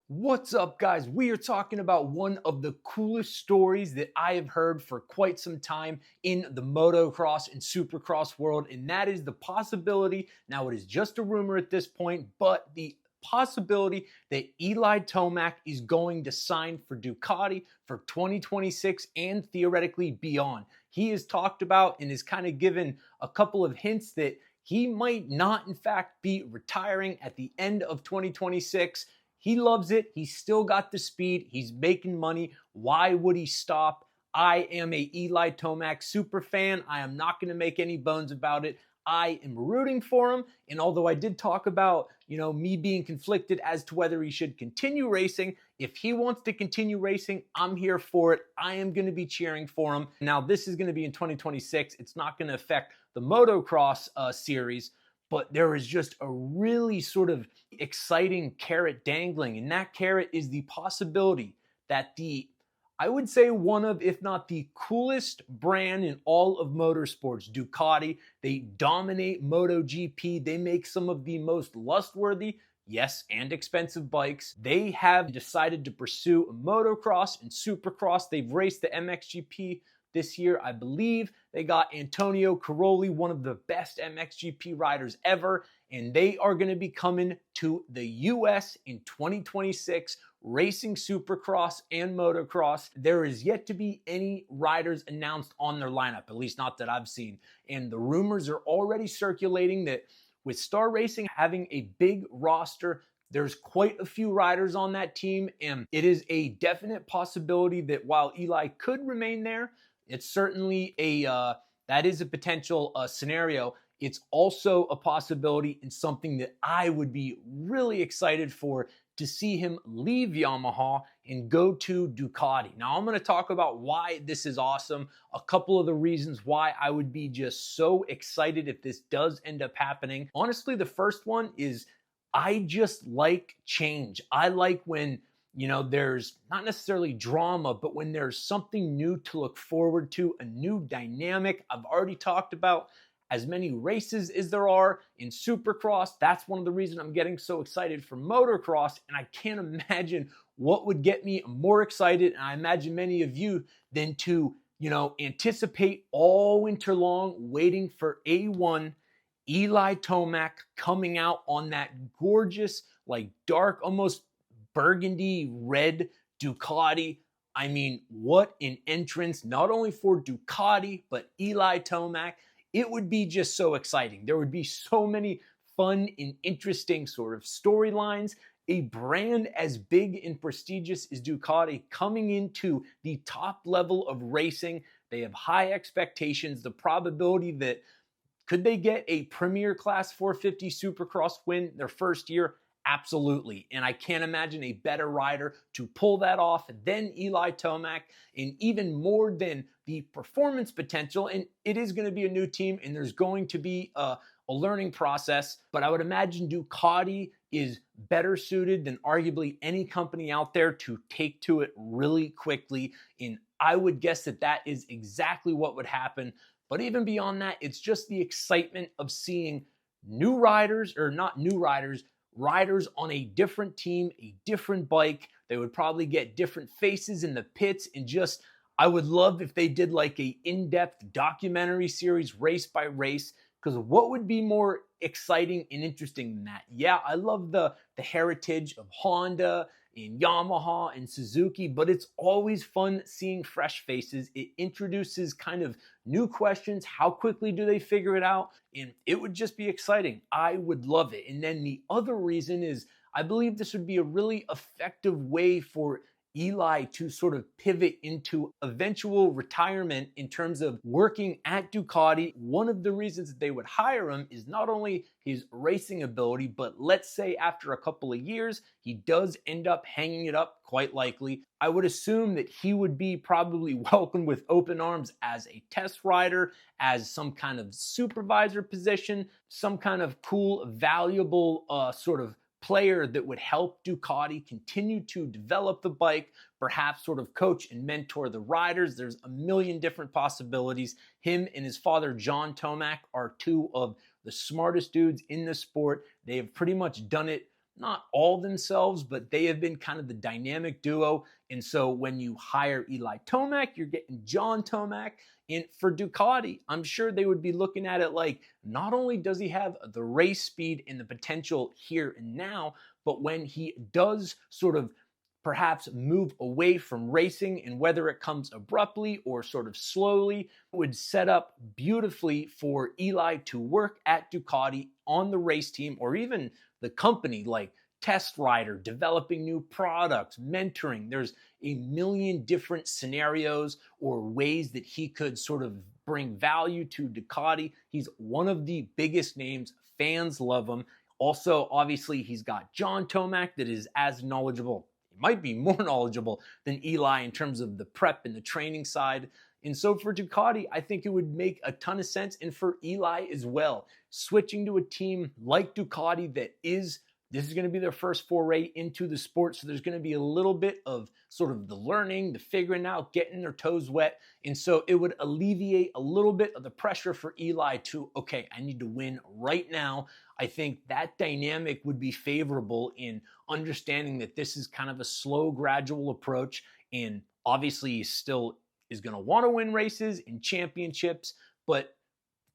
What's up, guys? We are talking about one of the coolest stories that I have heard for quite some time in the motocross and supercross world, and that is the possibility. Now, it is just a rumor at this point, but the possibility that Eli Tomac is going to sign for Ducati for 2026 and theoretically beyond. He has talked about and has kind of given a couple of hints that he might not, in fact, be retiring at the end of 2026. He loves it. He's still got the speed. He's making money. Why would he stop? I am a Eli Tomac super fan. I am not going to make any bones about it. I am rooting for him. And although I did talk about, me being conflicted as to whether he should continue racing, if he wants to continue racing, I'm here for it. I am going to be cheering for him. Now, this is going to be in 2026. It's not going to affect the motocross series, but there is just a really sort of exciting carrot dangling, and that carrot is the possibility that I would say one of, if not the coolest brand in all of motorsports, Ducati. They dominate MotoGP. They make some of the most lustworthy, yes, and expensive bikes. They have decided to pursue motocross and supercross. They've raced the MXGP this year, I believe. They got Antonio Caroli, one of the best MXGP riders ever, and they are going to be coming to the US in 2026, racing supercross and motocross. There is yet to be any riders announced on their lineup, at least not that I've seen. And the rumors are already circulating that with Star Racing having a big roster, there's quite a few riders on that team, and it is a definite possibility that while Eli could remain there, it's certainly that is a potential scenario. It's also a possibility and something that I would be really excited for, to see him leave Yamaha and go to Ducati. Now, I'm going to talk about why this is awesome, a couple of the reasons why I would be just so excited if this does end up happening. Honestly, the first one is I just like change. I like when there's not necessarily drama, but when there's something new to look forward to, a new dynamic. I've already talked about as many races as there are in Supercross. That's one of the reasons I'm getting so excited for motocross, and I can't imagine what would get me more excited, and I imagine many of you, than to, anticipate all winter long waiting for A1 Eli Tomac coming out on that gorgeous, like dark, almost burgundy red Ducati. I mean, what an entrance, not only for Ducati, but Eli Tomac. It would be just so exciting. There would be so many fun and interesting sort of storylines. A brand as big and prestigious as Ducati coming into the top level of racing. They have high expectations. The probability that could they get a Premier Class 450 Supercross win their first year? Absolutely. And I can't imagine a better rider to pull that off than Eli Tomac, and even more than the performance potential. And it is going to be a new team, and there's going to be a learning process. But I would imagine Ducati is better suited than arguably any company out there to take to it really quickly. And I would guess that that is exactly what would happen. But even beyond that, it's just the excitement of seeing new riders, or not new riders, riders on a different team, a different bike. They would probably get different faces in the pits, and just, I would love if they did like a in-depth documentary series race by race, because what would be more exciting and interesting than that? Yeah, I love the heritage of Honda and Yamaha and Suzuki, but it's always fun seeing fresh faces. It introduces kind of new questions. How quickly do they figure it out? And it would just be exciting. I would love it. And then the other reason is I believe this would be a really effective way for Eli to sort of pivot into eventual retirement in terms of working at Ducati. One of the reasons that they would hire him is not only his racing ability, but let's say after a couple of years, he does end up hanging it up, quite likely. I would assume that he would be probably welcomed with open arms as a test rider, as some kind of supervisor position, some kind of cool, valuable sort of player that would help Ducati continue to develop the bike, perhaps sort of coach and mentor the riders. There's a million different possibilities. Him and his father, John Tomac, are two of the smartest dudes in the sport. They have pretty much done it not all themselves, but they have been kind of the dynamic duo. And so when you hire Eli Tomac, you're getting John Tomac. And for Ducati, I'm sure they would be looking at it like, not only does he have the race speed and the potential here and now, but when he does sort of perhaps move away from racing, and whether it comes abruptly or sort of slowly, it would set up beautifully for Eli to work at Ducati on the race team or even the company, like test rider, developing new products, mentoring. There's a million different scenarios or ways that he could sort of bring value to Ducati. He's one of the biggest names. Fans love him. Also, obviously, he's got John Tomac that is as knowledgeable, might be more knowledgeable than Eli in terms of the prep and the training side. And so for Ducati, I think it would make a ton of sense. And for Eli as well, switching to a team like Ducati this is going to be their first foray into the sport. So there's going to be a little bit of sort of the learning, the figuring out, getting their toes wet. And so it would alleviate a little bit of the pressure for Eli to, okay, I need to win right now. I think that dynamic would be favorable in understanding that this is kind of a slow, gradual approach. And obviously he still is going to want to win races and championships, but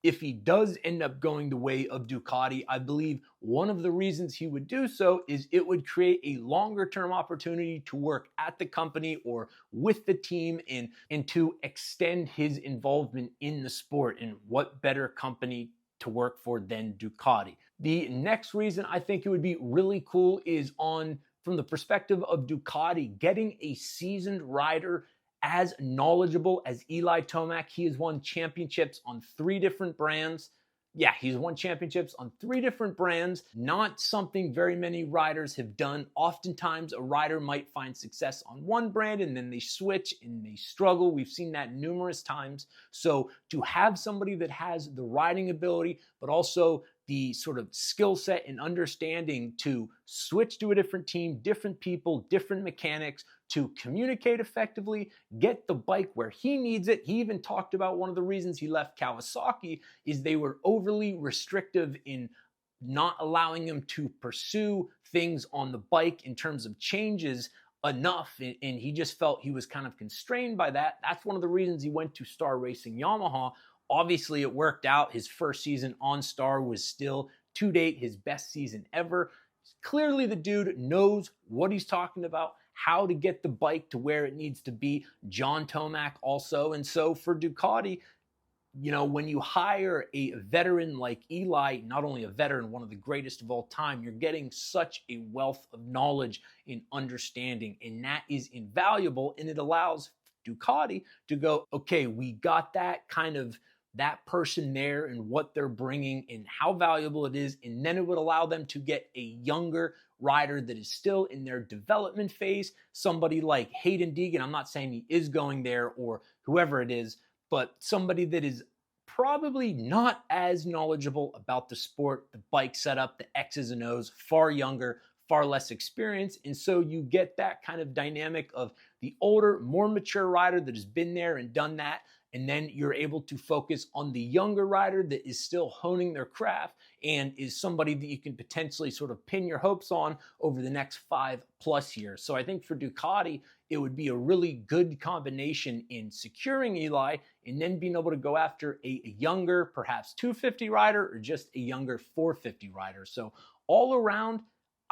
if he does end up going the way of Ducati, I believe one of the reasons he would do so is it would create a longer term opportunity to work at the company or with the team and to extend his involvement in the sport. And what better company to work for than Ducati? The next reason I think it would be really cool is from the perspective of Ducati, getting a seasoned rider as knowledgeable as Eli Tomac. He has won championships on 3 different brands. Yeah, he's won championships on 3 different brands. Not something very many riders have done. Oftentimes, a rider might find success on one brand and then they switch and they struggle. We've seen that numerous times. So to have somebody that has the riding ability, but also the sort of skill set and understanding to switch to a different team, different people, different mechanics, to communicate effectively, get the bike where he needs it. He even talked about one of the reasons he left Kawasaki is they were overly restrictive in not allowing him to pursue things on the bike in terms of changes enough, and he just felt he was kind of constrained by that. That's one of the reasons he went to Star Racing Yamaha. Obviously, it worked out. His first season on Star was still, to date, his best season ever. Clearly, the dude knows what he's talking about, how to get the bike to where it needs to be. John Tomac also. And so for Ducati, when you hire a veteran like Eli, not only a veteran, one of the greatest of all time, you're getting such a wealth of knowledge and understanding, and that is invaluable. And it allows Ducati to go, okay, we got that person there and what they're bringing and how valuable it is. And then it would allow them to get a younger rider that is still in their development phase. Somebody like Hayden Deegan, I'm not saying he is going there or whoever it is, but somebody that is probably not as knowledgeable about the sport, the bike setup, the X's and O's, far younger, far less experience. And so you get that kind of dynamic of the older, more mature rider that has been there and done that. And then you're able to focus on the younger rider that is still honing their craft and is somebody that you can potentially sort of pin your hopes on over the next 5+ years. So I think for Ducati, it would be a really good combination in securing Eli and then being able to go after a younger, perhaps 250 rider or just a younger 450 rider. So all around,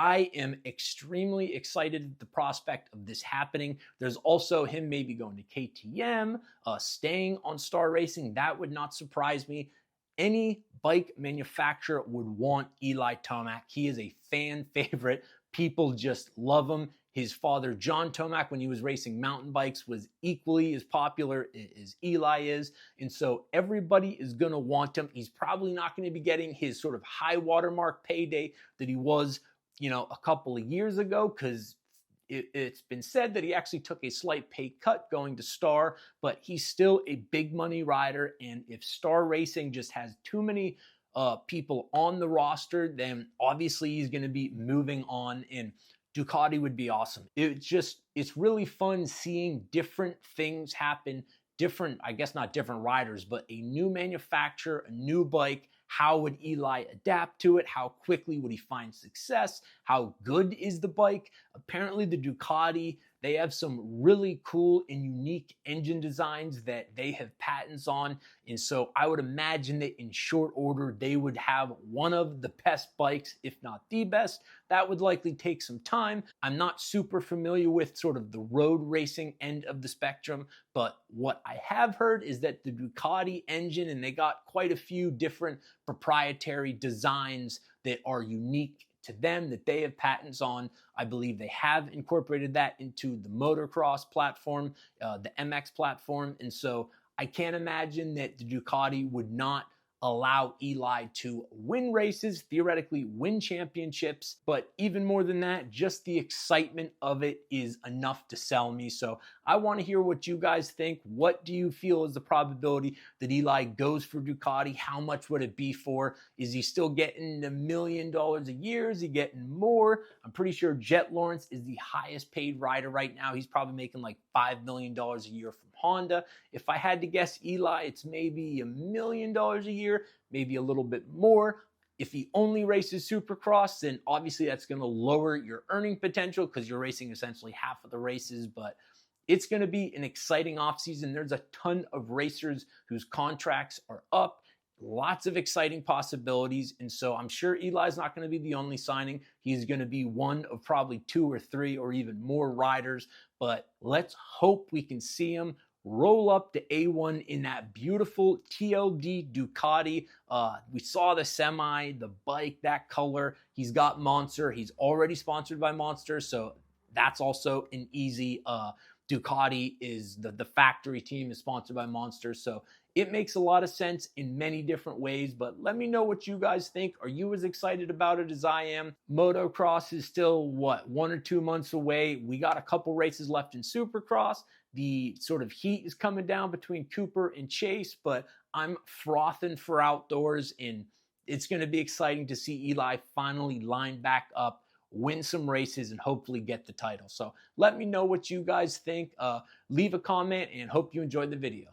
I am extremely excited at the prospect of this happening. There's also him maybe going to KTM, staying on Star Racing. That would not surprise me. Any bike manufacturer would want Eli Tomac. He is a fan favorite. People just love him. His father, John Tomac, when he was racing mountain bikes, was equally as popular as Eli is. And so everybody is going to want him. He's probably not going to be getting his sort of high watermark payday that he was a couple of years ago, because it's been said that he actually took a slight pay cut going to Star, but he's still a big money rider. And if Star Racing just has too many people on the roster, then obviously he's going to be moving on, and Ducati would be awesome. It's really fun seeing different things happen, I guess not different riders, but a new manufacturer, a new bike, How would Eli adapt to it? How quickly would he find success? How good is the bike? Apparently, the Ducati, they have some really cool and unique engine designs that they have patents on. And so I would imagine that in short order, they would have one of the best bikes, if not the best. That would likely take some time. I'm not super familiar with sort of the road racing end of the spectrum, but what I have heard is that the Ducati engine, and they got quite a few different proprietary designs that are unique to them, that they have patents on. I believe they have incorporated that into the motocross platform, the MX platform. And so I can't imagine that the Ducati would not allow Eli to win races, theoretically win championships. But even more than that, just the excitement of it is enough to sell me. So I want to hear what you guys think. What do you feel is the probability that Eli goes for Ducati? How much would it be for? Is he still getting $1 million a year? Is he getting more? I'm pretty sure Jet Lawrence is the highest paid rider right now. He's probably making like $5 million a year from Honda. If I had to guess Eli, it's maybe $1 million a year, maybe a little bit more. If he only races Supercross, then obviously that's going to lower your earning potential because you're racing essentially half of the races. But it's going to be an exciting offseason. There's a ton of racers whose contracts are up. Lots of exciting possibilities. And so I'm sure Eli's not going to be the only signing. He's going to be one of probably 2 or 3 or even more riders. But let's hope we can see him roll up to A1 in that beautiful TLD Ducati. We saw the semi, the bike, that color. He's got Monster. He's already sponsored by Monster. So that's also an easy Ducati is the factory team is sponsored by Monster. So it makes a lot of sense in many different ways, but let me know what you guys think. Are you as excited about it as I am? Motocross is still, 1 or 2 months away. We got a couple races left in Supercross. The sort of heat is coming down between Cooper and Chase, but I'm frothing for outdoors, and it's going to be exciting to see Eli finally line back up, win some races, and hopefully get the title. So let me know what you guys think. Leave a comment, and hope you enjoyed the video.